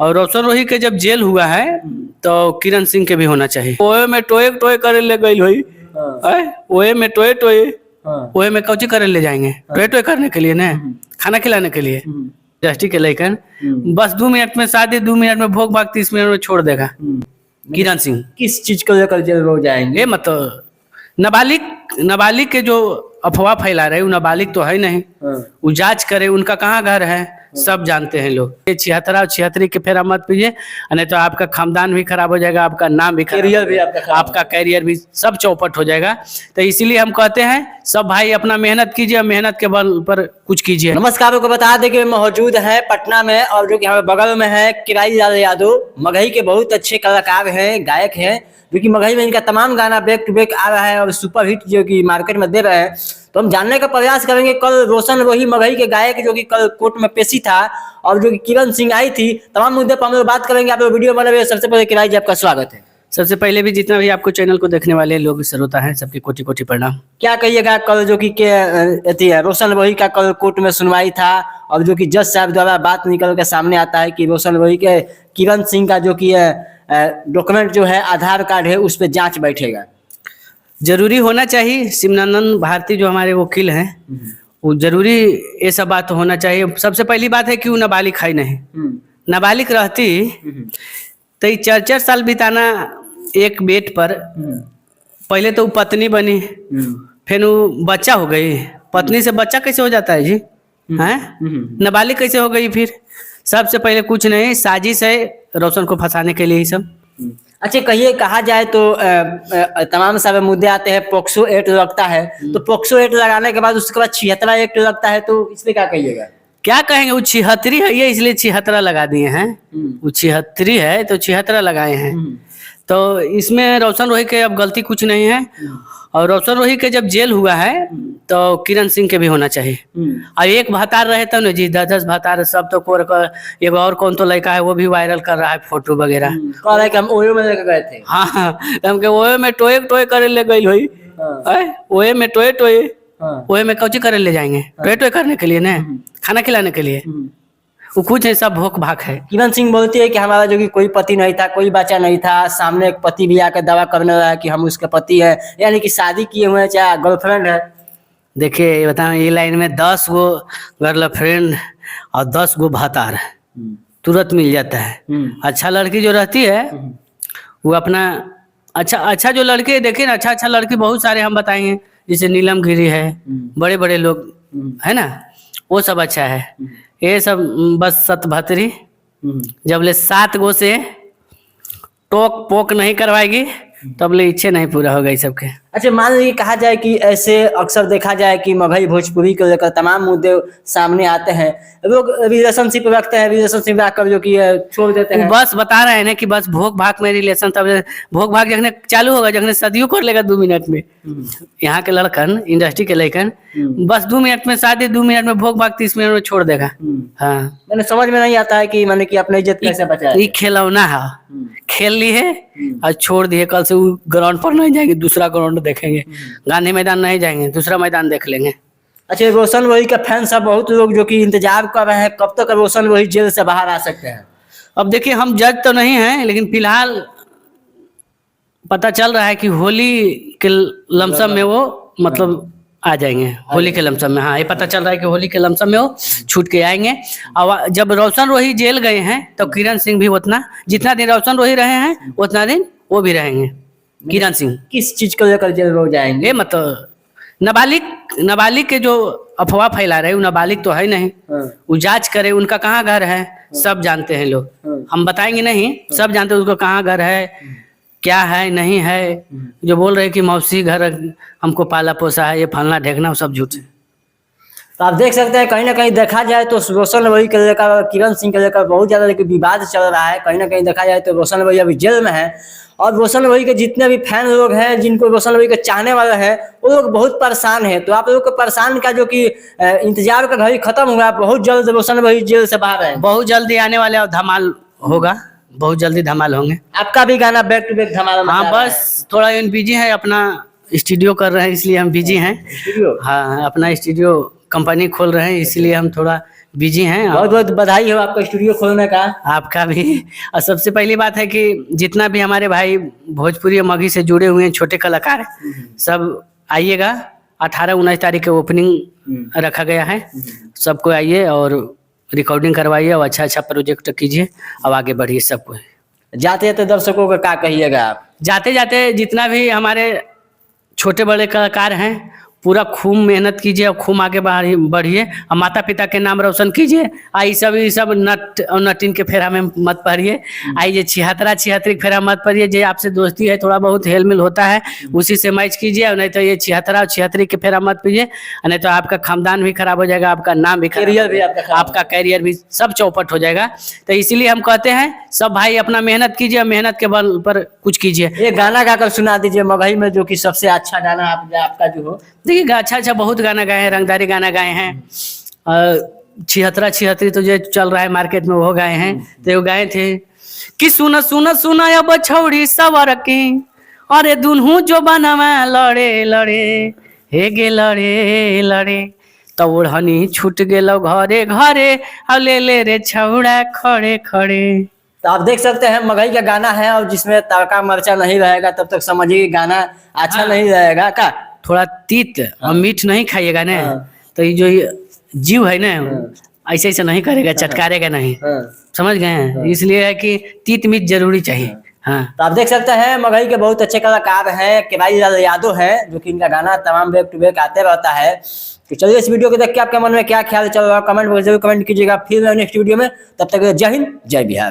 और रोशन रोही के जब जेल हुआ है तो किरण सिंह के भी होना चाहिए। ओए में टोए टोए करे ले गई हुई ओए में टोए टोए ओए में कौची करे ले जाएंगे टोए टोए करने के लिए ना, खाना खिलाने के लिए। इंडस्ट्री के लेकर बस 2 मिनट में शादी, 2 मिनट में भोग भाग, 30 मिनट में छोड़ देगा किरण सिंह। किस चीज को लेकर जेल हो जाएंगे? ये मतलब नाबालिग के जो अफवाह फैला रहे, वो नाबालिग तो है नहीं। वो जांच करे उनका कहाँ घर है, सब जानते हैं लोग। ये 76 और 76 के फेरा मत पीजिए, नहीं तो आपका खानदान भी खराब हो जाएगा, आपका नाम भी करियर भी आपका करियर भी सब चौपट हो जाएगा। तो इसीलिए हम कहते हैं सब भाई अपना मेहनत कीजिए, मेहनत के बल पर कुछ कीजिए। नमस्कार, आपको बता दें कि मौजूद है पटना में और जो कि हमारे बगल में है किराई लाल यादव, मगही के बहुत अच्छे कलाकार हैं, गायक हैं, जो कि मगही में इनका तमाम गाना बैक टू बैक आ रहा है और सुपर हिट जो कि मार्केट में दे रहे हैं। तो हम जानने का प्रयास करेंगे कल रोशन रोही मगही के गायक जो कि कल कोर्ट में पेशी था और जो कि किरण सिंह आई थी, तमाम मुद्दे पर हम लोग बात करेंगे। आप लोग वीडियो बने हुए। सबसे पहले किराई जी आपका स्वागत है। सबसे पहले भी जितना भी आपको चैनल को देखने वाले लोग श्रोता हैं, सबकी कोटि कोटि प्रणाम। क्या कहिएगा, कल जो कि रोशन रोही का कल कोर्ट में सुनवाई था और जो कि जज साहब द्वारा बात निकल के सामने आता है कि रोशन रोही के किरण सिंह का जो कि डॉक्यूमेंट जो है आधार कार्ड है उस पर जांच बैठेगा। जरूरी होना चाहिए। शिवनानंद भारती जो हमारे वकील हैं, वो जरूरी ये सब बात होना चाहिए। सबसे पहली बात है कि वो नाबालिग है नहीं। नाबालिग रहती तो 4-4 साल बिताना एक बेड पर। पहले तो वो पत्नी बनी, फिर वो बच्चा हो गई। पत्नी से बच्चा कैसे हो जाता है जी? हैं? नाबालिग कैसे हो गई? फिर सबसे पहले कुछ नहीं, साजिश है रोशन को फंसाने के लिए ही सब। अच्छा, कहिए, कहा जाए तो तमाम सारे मुद्दे आते हैं। पोक्सो एक्ट लगता है, तो पोक्सो एक्ट लगाने के बाद उसके बाद 76 एक्ट लगता है, तो इसमें क्या कहिएगा? क्या कहेंगे, वो 76 है ये, इसलिए 76 लगा दिए हैं। वो 76 है तो 76 लगाए हैं। तो इसमें रोशन रोही के अब गलती कुछ नहीं है। और रोशन रोही के जब जेल हुआ है तो किरण सिंह के भी होना चाहिए। और एक भतार रहे तो ना जी, 10-10 भतार सब तो एक और कौन तो लड़का है वो भी वायरल कर रहा है फोटो वगैरह। कह रहा है कि हम ओयो में लेके गए थे। हाँ, हमके ओए में टोए टोए करे ले गई हुई ओए में टोए टोए ओए में कौची करे ले जाएंगे टोए टोए करने के लिए ना, खाना खिलाने के लिए। वो कुछ है, सब भोक भाग है। किरण सिंह बोलती है कि हमारा जो कि कोई पति नहीं था, कोई बच्चा नहीं था। सामने एक पति भी आकर दावा करने लगा कि हम उसके पति है, यानी कि शादी किए हुए हैं, चाहे गर्लफ्रेंड है। देखिए ये बताओ, ये लाइन में 10 गो गर्लफ्रेंड और 10 गो भतार तुरंत मिल जाता है। अच्छा लड़की जो रहती है वो अपना अच्छा जो लड़के देखिए ना, अच्छा लड़की बहुत सारे हम बताएंगे, जैसे नीलम गिरी है, बड़े बड़े लोग है ना, वो सब अच्छा है। ये सब बस सतभतरी जब ले 7 गो से टोक पोक नहीं करवाएगी तब ले इच्छे नहीं पूरा होगा इस सबके। अच्छा, मान लीजिए कहा जाए कि ऐसे अक्सर देखा जाए कि मगही भोजपुरी को लेकर तमाम मुद्दे सामने आते हैं, लोग रिलेशनशिप रखते हैं, रिलेशनशिप रखकर जो कि छोड़ देते हैं। बस बता रहे हैं ना कि बस भोग भाग में रिलेशन, तब भोग भाग जखने चालू होगा, जखने सदियों कर लेगा 2 मिनट में। यहाँ के लड़कन, इंडस्ट्री के लड़कन बस 2 मिनट में शादी, 2 मिनट में भोग भाग, 30 मिनट में छोड़ देगा। हाँ, मैंने समझ में नहीं आता है कि मैंने कि अपनी इज्जत कैसे बचाए। ये खिलौना है, खेल ली है और छोड़ दिए। कल से वो ग्राउंड पर नहीं जाएंगे, दूसरा ग्राउंड देखेंगे। गांधी मैदान नहीं जाएंगे, दूसरा मैदान देख लेंगे। अच्छा, रोशन रोही का फैन सब बहुत लोग जो कि इंतजार कर रहे हैं कब तक रोशन रोही जेल से बाहर आ सकते हैं। अब देखिए, हम जज तो नहीं हैं, लेकिन फिलहाल पता चल रहा है कि होली के लमसम में वो मतलब आ जाएंगे। होली के लमसम में, हाँ, ये पता चल रहा है कि होली के लमसम में वो छूट के आएंगे। और जब रोशन रोही जेल गए हैं तो किरण सिंह भी जितना दिन रोशन रोही रहे हैं उतना दिन वो भी रहेंगे। किरण सिंह किस चीज को लेकर जेल हो जाएंगे? ये मतलब नाबालिग के जो अफवाह फैला रहे, वो नाबालिग तो है नहीं। वो जांच करे उनका कहाँ घर है, सब जानते हैं लोग। हम बताएंगे नहीं, सब जानते हैं उसको कहाँ घर है, क्या है नहीं है। जो बोल रहे कि मौसी घर हमको पाला पोसा है, ये फलना ढेकना, वो सब झूठ है। तो आप देख सकते हैं, कहीं ना कहीं देखा जाए तो रोशन रोही के लेकर, किरण सिंह के लेकर बहुत ज्यादा विवाद चल रहा है। कहीं ना कहीं देखा जाए तो रोशन रोही अभी जेल में है और रोशन रोही के जितने भी फैन लोग हैं, जिनको रोशन रोही के चाहने वाले हैं, वो लोग बहुत परेशान हैं। तो आप लोग को परेशान का जो कि इंतजार का घड़ी खत्म हुआ, बहुत जल्द रोशन रोही जेल से बाहर है, बहुत जल्दी आने वाले और धमाल होगा, बहुत जल्दी धमाल होंगे। आपका भी गाना बैक टू बैक धमाल। हाँ, बस थोड़ा बिजी है, अपना स्टूडियो कर रहे हैं इसलिए हम बिजी हैं। हाँ, अपना स्टूडियो कंपनी खोल रहे हैं, इसलिए हम थोड़ा बिजी हैं। बहुत बहुत बधाई हो आपका स्टूडियो खोलने का। आपका भी। और सबसे पहली बात है कि जितना भी हमारे भाई भोजपुरी और मगही से जुड़े हुए हैं छोटे कलाकार, सब आइएगा। 18-19 तारीख को ओपनिंग रखा गया है। सबको आइए और रिकॉर्डिंग करवाइए और अच्छा अच्छा प्रोजेक्ट कीजिए और आगे बढ़िए सबको। जाते जाते दर्शकों को क्या कहिएगा आप? जाते जाते जितना भी हमारे छोटे बड़े कलाकार हैं, पूरा खूब मेहनत कीजिए और खूब आगे बढ़िए और माता पिता के नाम रोशन कीजिए। आई सब नट और नटिन के फेरा में मत पड़िए। आई ये छिहत्तरी फेरा मत पड़िए। जो आपसे दोस्ती है, थोड़ा बहुत हेल मिल होता है, उसी से मैच कीजिए। और नहीं तो ये 76 और 76 के फेरा मत पीजिए, नहीं तो आपका खानदान भी खराब हो जाएगा, आपका नाम भी खराब करियर भी आपका कैरियर भी सब चौपट हो जाएगा। तो इसीलिए हम कहते हैं सब भाई अपना मेहनत कीजिए, मेहनत के बल पर कुछ कीजिए। एक गाना गाकर सुना दीजिए मगही में, जो कि सबसे अच्छा गाना आपका जो हो। देखिए अच्छा अच्छा बहुत गाना गाए हैं, रंगदारी गाना गाए हैं। 76 तो जो चल रहा है मार्केट में वो गाए हैं। तो वो गाए थे कि सुन सुन सुना अब छौड़ी सवर की, अरे दुनू जो बनवा लड़े लड़े हे गे लड़े लड़े, तो ओढ़नी छूट गेलो घरे घरे और ले रे छौड़ा खड़े खड़े। तो आप देख सकते हैं मगही का गाना है, और जिसमें तड़का मरचा नहीं रहेगा तब तक समझिए गाना अच्छा नहीं रहेगा। का थोड़ा तीत और मीठ नहीं खाइएगा ना, तो ये जो जीव है ना ऐसे ऐसे नहीं करेगा, चटकारेगा नहीं। समझ गए हैं? इसलिए है कि तीत मीठ जरूरी चाहिए। हाँ, तो आप देख सकते हैं मगही के बहुत अच्छे कलाकार हैं, किराई लाल यादव है, जो कि इनका गाना तमाम बैक टू बैक आते रहता है। तो चलिए इस वीडियो को देख के आपके मन में क्या ख्याल चल रहा है कमेंट में जरूर कमेंट कीजिएगा। फिर नेक्स्ट वीडियो में, तब तक जय हिंद जय बिहार।